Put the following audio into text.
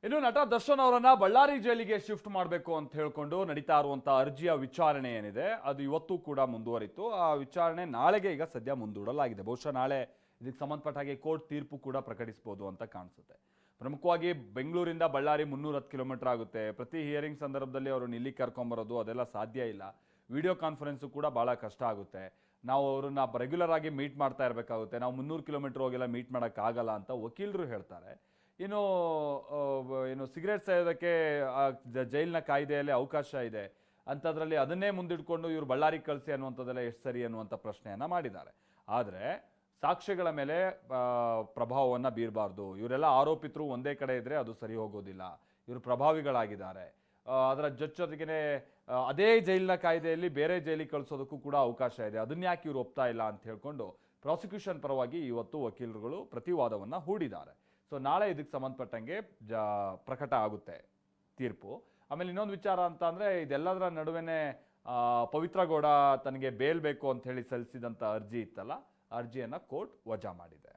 ಇನ್ನು ನಟ ದರ್ಶನ್ ಅವರನ್ನ ಬಳ್ಳಾರಿ ಜೈಲಿಗೆ ಶಿಫ್ಟ್ ಮಾಡಬೇಕು ಅಂತ ಹೇಳ್ಕೊಂಡು ನಡೀತಾ ಇರುವಂತಹ ಅರ್ಜಿಯ ವಿಚಾರಣೆ ಏನಿದೆ ಅದು ಇವತ್ತು ಕೂಡ ಮುಂದುವರಿತು. ಆ ವಿಚಾರಣೆ ನಾಳೆಗೆ ಈಗ ಸದ್ಯ ಮುಂದೂಡಲಾಗಿದೆ. ಬಹುಶಃ ನಾಳೆ ಇದಕ್ಕೆ ಸಂಬಂಧಪಟ್ಟ ಹಾಗೆ ಕೋರ್ಟ್ ತೀರ್ಪು ಕೂಡ ಪ್ರಕಟಿಸಬಹುದು ಅಂತ ಕಾಣಿಸುತ್ತೆ. ಪ್ರಮುಖವಾಗಿ ಬೆಂಗಳೂರಿಂದ ಬಳ್ಳಾರಿ 310 ಕಿಲೋಮೀಟರ್ ಆಗುತ್ತೆ. ಪ್ರತಿ ಹಿಯರಿಂಗ್ ಸಂದರ್ಭದಲ್ಲಿ ಅವ್ರನ್ನ ಇಲ್ಲಿ ಕರ್ಕೊಂಬರೋದು ಅದೆಲ್ಲ ಸಾಧ್ಯ ಇಲ್ಲ. ವಿಡಿಯೋ ಕಾನ್ಫರೆನ್ಸು ಕೂಡ ಭಾಳ ಕಷ್ಟ ಆಗುತ್ತೆ. ನಾವು ಅವ್ರನ್ನ ರೆಗ್ಯುಲರ್ ಆಗಿ ಮೀಟ್ ಮಾಡ್ತಾ ಇರಬೇಕಾಗುತ್ತೆ. ನಾವು 300 ಕಿಲೋಮೀಟರ್ ಹೋಗೆಲ್ಲ ಮೀಟ್ ಮಾಡೋಕ್ಕಾಗಲ್ಲ ಅಂತ ವಕೀಲರು ಹೇಳ್ತಾರೆ. ಇನ್ನು ಸಿಗರೇಟ್ ಸೇದೋದಕ್ಕೆ ಜೈಲಿನ ಕಾಯ್ದೆಯಲ್ಲಿ ಅವಕಾಶ ಇದೆ ಅಂಥದ್ರಲ್ಲಿ ಅದನ್ನೇ ಮುಂದಿಟ್ಕೊಂಡು ಇವರು ಬಳ್ಳಾರಿಗೆ ಕಳಿಸಿ ಅನ್ನುವಂಥದ್ದೆಲ್ಲ ಎಷ್ಟು ಸರಿ ಅನ್ನುವಂಥ ಪ್ರಶ್ನೆಯನ್ನು ಮಾಡಿದ್ದಾರೆ. ಆದರೆ ಸಾಕ್ಷ್ಯಗಳ ಮೇಲೆ ಪ್ರಭಾವವನ್ನು ಬೀರಬಾರ್ದು. ಇವರೆಲ್ಲ ಆರೋಪಿತರು ಒಂದೇ ಕಡೆ ಇದ್ದರೆ ಅದು ಸರಿ ಹೋಗೋದಿಲ್ಲ. ಇವರು ಪ್ರಭಾವಿಗಳಾಗಿದ್ದಾರೆ. ಅದರ ಜೊತೆಗೇ ಅದೇ ಜೈಲಿನ ಕಾಯ್ದೆಯಲ್ಲಿ ಬೇರೆ ಜೈಲಿಗೆ ಕಳಿಸೋದಕ್ಕೂ ಕೂಡ ಅವಕಾಶ ಇದೆ. ಅದನ್ನ ಯಾಕೆ ಇವರು ಒಪ್ತಾ ಇಲ್ಲ ಅಂತ ಹೇಳ್ಕೊಂಡು ಪ್ರಾಸಿಕ್ಯೂಷನ್ ಪರವಾಗಿ ಇವತ್ತು ವಕೀಲರುಗಳು ಪ್ರತಿವಾದವನ್ನು ಹೂಡಿದ್ದಾರೆ. ಸೊ ನಾಳೆ ಇದಕ್ಕೆ ಸಂಬಂಧಪಟ್ಟಂಗೆ ಪ್ರಕಟ ಆಗುತ್ತೆ ತೀರ್ಪು. ಆಮೇಲೆ ಇನ್ನೊಂದು ವಿಚಾರ ಅಂತ ಅಂದರೆ ಇದೆಲ್ಲದರ ನಡುವೆನೇ ಪವಿತ್ರ ಗೌಡ ತನಗೆ ಬೇಲ್ ಬೇಕು ಅಂತ ಹೇಳಿ ಸಲ್ಲಿಸಿದಂಥ ಅರ್ಜಿ ಇತ್ತಲ್ಲ, ಅರ್ಜಿಯನ್ನು ಕೋರ್ಟ್ ವಜಾ ಮಾಡಿದೆ.